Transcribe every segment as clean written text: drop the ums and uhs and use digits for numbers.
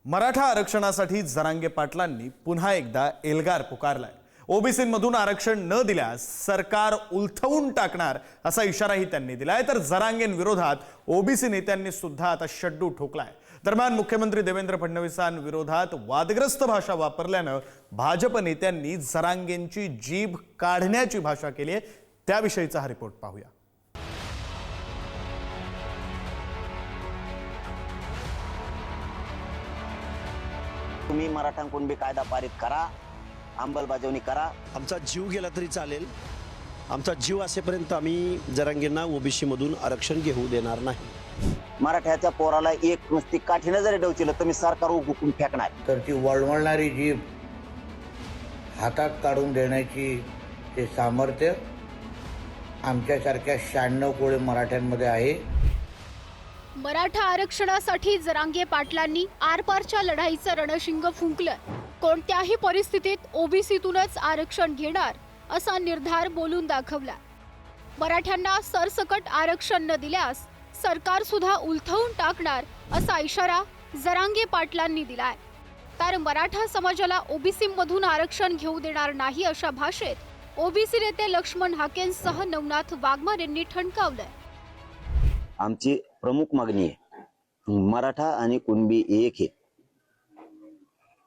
मराठा आरक्षणासाठी जरांगे पाटलांनी पुन्हा एकदा एल्गार पुकारलाय। ओबीसीमधून आरक्षण न दिल्यास सरकार उलथवून टाकणार असा इशाराही त्यांनी दिलाय। तर जरांगेंविरोधात ओबीसी नेत्यांनी सुद्धा आता शड्डू ठोकलाय। दरम्यान मुख्यमंत्री देवेंद्र फडणवीसांविरोधात वादग्रस्त भाषा वापरल्यानं भाजप नेत्यांनी जरांगेंची जीभ काढण्याची भाषा केली आहे। त्याविषयीचा हा रिपोर्ट पाहूया। तुम्ही मराठा कुणबी कायदा पारित करा, अंमलबजावणी करा। आमचा जीव गेला तरी चालेल, आमचा जीव असेपर्यंत आम्ही जरांगेंना ओबीसी मधून आरक्षण घेऊ देणार नाही। मराठ्याच्या पोराला एक नुसती काठीने जरी डवचिलं तर मी सरकार उगुकून फेकणार। तर ती वळवळणारी जीभ हातात काढून देण्याची ते सामर्थ्य आमच्यासारख्या 96 कोळी मराठ्यांमध्ये आहे। मराठा आरक्षणासाठी जरांगे पाटलांनी आरपारच्या लढाईचं रणशिंग फुंकलं। कोणत्याही परिस्थितीत ओबीसीतूनच आरक्षण घेणार असा निर्धार बोलून दाखवला। मराठ्यांना सरसकट आरक्षण न दिल्यास सरकार सुद्धा उलथवून टाकणार असा इशारा जरांगे पाटलांनी दिलाय। तर मराठा समाजाला ओबीसी मधून आरक्षण घेऊ देणार नाही अशा भाषेत ओबीसी नेते लक्ष्मण हाकेंसह नवनाथ वाघमार यांनी ठणकावलंय। आमची प्रमुख मागणी आहे मराठा आणि कुणबी एक आहे।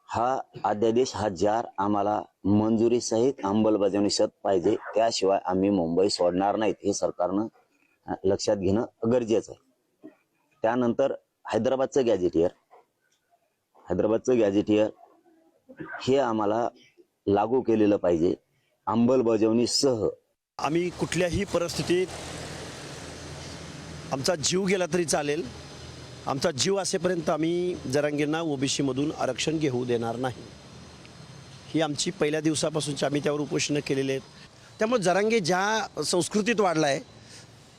हा अध्यादेश हा जार आम्हाला मंजुरी सहित अंमलबजावणी सहित पाहिजे, त्याशिवाय आम्ही मुंबई सोडणार नाहीत हे सरकारनं लक्षात घेणं गरजेचं आहे। त्यानंतर हैदराबादचं गॅझेटियर हे आम्हाला लागू केलेलं पाहिजे अंमलबजावणीसह। आम्ही कुठल्याही परिस्थितीत आमचा जीव गेला तरी चालेल, आमचा जीव असेपर्यंत आम्ही जरांगेंना ओबीसी मधून आरक्षण घेऊ देणार नाही। ही आमची पहिल्या दिवसापासूनची आम्ही त्यावर उपोषणं केलेले आहेत। त्यामुळे जरांगे ज्या संस्कृतीत वाढलाय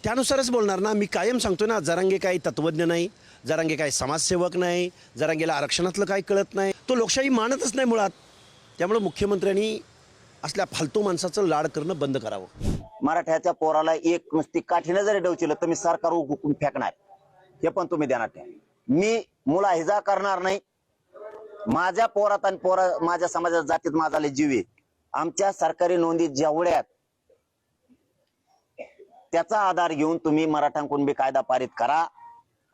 त्यानुसारच बोलणार ना। मी कायम सांगतो ना, जरांगे काही तत्वज्ञ नाही, जरांगे काही समाजसेवक नाही, जरांगेला आरक्षणातलं काही कळत नाही, तो लोकशाही मानतच नाही मुळात। त्यामुळे मुख्यमंत्र्यांनी असल्या फालतू माणसाचं लाड करणं बंद करावं। मराठ्याच्या पोराला एक नुसती काठीने जरी डवचिलं तर मी सरकार उगुकून फेकणार, हे पण तुम्ही ध्यानात ठेवा। मी मुलाहिजा करणार नाही। माझ्या पोरात आणि माझ्या समाजाच्या जातीत माझा जीव आहे। आमच्या सरकारी नोंदी जेवढ्यात त्याचा आधार घेऊन तुम्ही मराठा कुणबी कायदा पारित करा,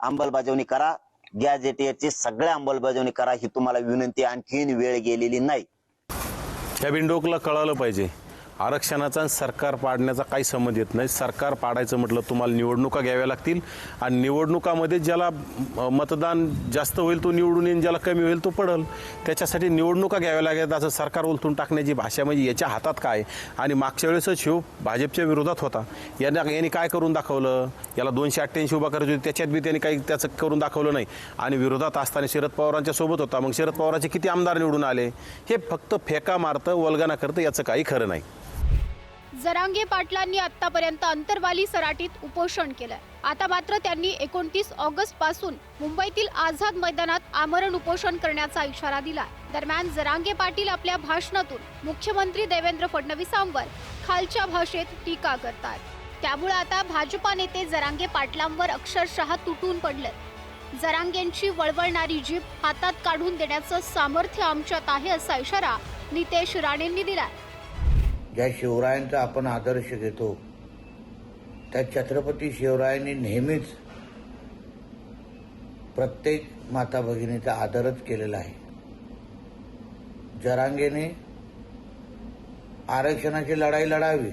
अंमलबजावणी करा, गॅझेटियरची सगळ्या अंमलबजावणी करा। ही तुम्हाला विनंती, आणखीन वेळ गेलेली नाही। या बिंडोकला कळालं पाहिजे आरक्षणाचा सरकार पाडण्याचा काही संबंध येत नाही। सरकार पाडायचं म्हटलं तुम्हाला निवडणुका घ्याव्या लागतील आणि निवडणुकामध्ये ज्याला मतदान जास्त होईल तो निवडून येईल, ज्याला कमी होईल तो पडल। त्याच्यासाठी निवडणुका घ्याव्या लागेल। असं सरकार उलथून टाकण्याची भाषा म्हणजे याच्या हातात काय? आणि मागच्या वेळेसच शिव भाजपच्या विरोधात होता, यांनी काय करून दाखवलं? याला 288 उभा करायची होती, त्याच्यात बी त्यांनी काही त्याचं करून दाखवलं नाही। आणि विरोधात असताना शरद पवारांच्या सोबत होता, मग शरद पवारांचे किती आमदार निवडून आले? हे फक्त फेका मारतं, वल्गना करतं, याचं काही खरं नाही। जरांगे पाटलांनी आतापर्यंत अंतरवाली सराटीत उपोषण केलंय। आता मात्र त्यांनी 29 ऑगस्ट पासून मुंबईतील आझाद मैदानात आमरण उपोषण करण्याचा इशारा दिला। दरम्यान जरांगे पाटील आपल्या भाषणातून मुख्यमंत्री देवेंद्र फडणवीसांवर खालच्या भाषेत टीका करतात। त्यामुळे आता भाजपा नेते जरांगे पाटलांवर अक्षरशः तुटून पडले। जरांगेंची वळवळणारी जीभ हातात काढून देण्याचं सामर्थ्य आमच्यात आहे असा इशारा नितेश राणेंनी दिलाय। ज्या शिवरायांचा आपण आदर्श घेतो त्या छत्रपती शिवरायांनी नेहमीच प्रत्येक माता भगिनीचा आदरच केलेला आहे। जरांगेने आरक्षणाची लढाई लढावी,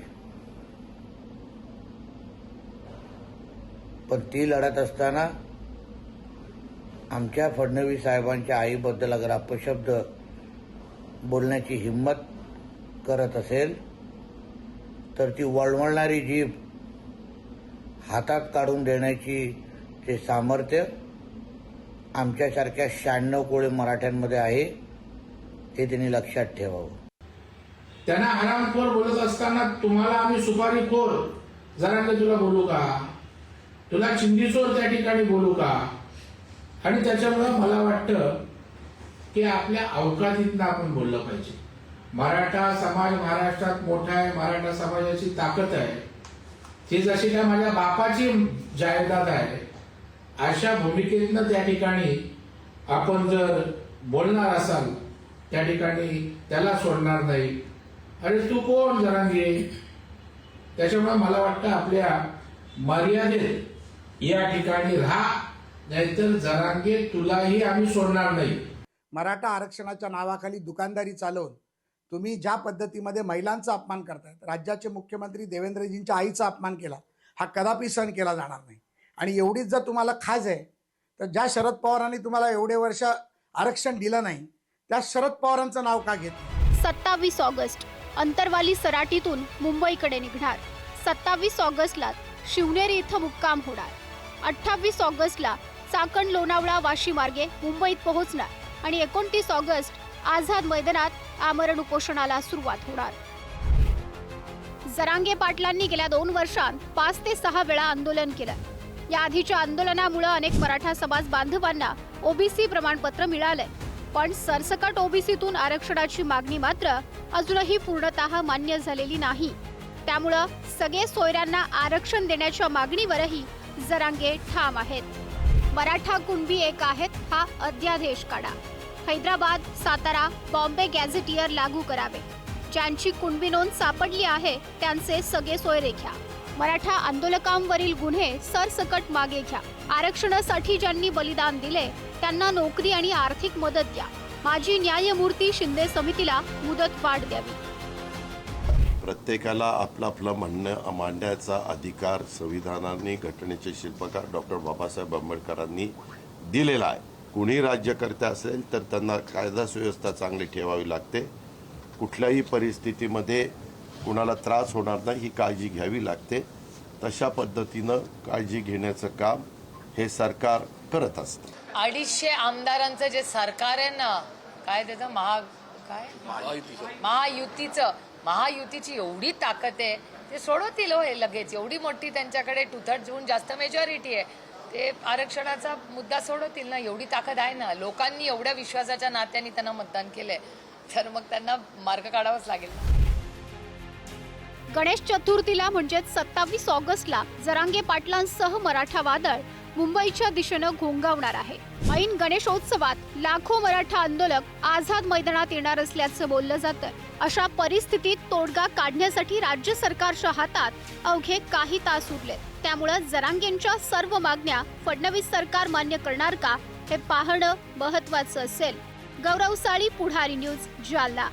पण ती लढत असताना आमच्या फडणवीस साहेबांच्या आईबद्दल अगर अपशब्द बोलण्याची हिम्मत करत असेल तर ती वळवळणारी जीभ हातात काढून देण्याची ते सामर्थ्य आमच्यासारख्या 96 कोळी मराठ्यांमध्ये आहे, हे त्यांनी लक्षात ठेवावं। त्यांना हरामखोर बोलत असताना तुम्हाला आम्ही सुपारीखोर जरांगे तुला बोलू का, तुला चिंधीचोर त्या ठिकाणी बोलू का? आणि त्याच्यामुळे मला वाटतं की आपल्या अवकाळीतनं आपण बोललं पाहिजे। मराठा समाज महाराष्ट्रात मोठा आहे, मराठा समाजाची ताकद आहे, ती जशी काय माझ्या बापाची जायदाद आहे, अशा भूमिकेतनं त्या ठिकाणी आपण जर बोलणार असाल त्या ठिकाणी त्याला सोडणार नाही. अरे तू कोण जरांगे? त्याच्यामुळे मला वाटतं आपल्या मर्यादेत या ठिकाणी राहा, नाहीतर जरांगे तुलाही आम्ही सोडणार नाही. मराठा आरक्षणाच्या नावाखाली दुकानदारी चालवून तुम्ही ज्या पद्धतीमध्ये महिलांचा अपमान करतायत, राज्याचे मुख्यमंत्री देवेंद्रजींच्या आईचा अपमान केला, हा कदापि सहन केला जाणार नाही. आणि एवढीच जर तुम्हाला खाज आहे तर ज्या शरद पवारांनी तुम्हाला एवढे वर्ष आरक्षण दिलं नाही त्या शरद पवारांचं नाव का घेत? 27 ऑगस्ट अंतरवाली सराटीतून मुंबईकडे निघणार. 27 ऑगस्टला शिवनेरी इथं मुक्काम होणार. 28 ऑगस्टला चाकण लोणावळा वाशी मार्गे मुंबईत पोहोचणार आणि 29 ऑगस्ट आझाद मैदानात आमरण उपोषणाला सुरुवात होणार. जरांगे पाटलांनी गेल्या 2 वर्षांत 5 ते 6 वेळा आंदोलन केलं. या आधीच्या आंदोलनामुळे अनेक मराठा समाज बांधवांना ओबीसी प्रमाणपत्र मिळालंय, पण सरसकट ओबीसीतून आरक्षणाची मागणी मात्र अजूनही पूर्णतः मान्य झालेली नाही. त्यामुळं सगळे सोयऱ्यांना आरक्षण देण्याच्या मागणीवरही जरांगे ठाम आहेत. मराठा कुणबी एक आहेत हा अध्यादेश काढा. हैदराबाद, सातारा, बॉम्बे गॅझेटियर लागू करावे. ज्यांची कुणबी नोंद सापडली आहे त्यांचे सगळे सोयरे घ्या. मराठा आंदोलकांवरील गुन्हे सरसकट मागे घ्या. आरक्षणासाठी ज्यांनी बलिदान दिले त्यांना नोकरी आणि आर्थिक मदत द्या. माजी न्यायमूर्ती शिंदे समितीला मुदत वाढ द्यावी. प्रत्येकाला आपलं आपलं म्हणणं मांडण्याचा अधिकार संविधानाने घटनेचे शिल्पकार डॉक्टर बाबासाहेब आंबेडकरांनी दिलेला आहे. कुणी राज्यकर्ते असेल तर त्यांना कायदा सुव्यवस्था चांगली ठेवावी लागते. कुठल्याही परिस्थितीमध्ये कुणाला त्रास होणार नाही ही काळजी घ्यावी लागते. तशा पद्धतीनं काळजी घेण्याचं काम हे सरकार करत असतं. 250 आमदारांचं जे सरकार आहे ना, काय त्याचं महायुतीची एवढी ताकद आहे, ते सोडवतील हो हे लगेच. एवढी मोठी त्यांच्याकडे 2/3 जास्त मेजॉरिटी आहे, ते आरक्षणाचा मुद्दा सोडवतील ना. एवढी ताकद आहे ना. लोकांनी एवढ्या विश्वासाच्या नात्याने त्यांना मतदान केलंय, तर मग त्यांना मार्ग काढावाच लागेल. गणेश चतुर्थीला म्हणजेच 27 ऑगस्टला जरांगे पाटलांसह मराठा वादळ मुंबईच्या दिशेनं घोंगावणार आहे. ऐन गणेशोत्सवात लाखो मराठा आंदोलक आझाद मैदानात येणार असल्याचं बोललं जातं. अशा परिस्थितीत तोडगा काढण्यासाठी राज्य सरकारच्या हातात अवघे काही तास उरले. त्यामुळं जरांगेंच्या सर्व मागण्या फडणवीस सरकार मान्य करणार का हे पाहणं महत्त्वाचं असेल. गौरव साळी, पुढारी न्यूज, जालना.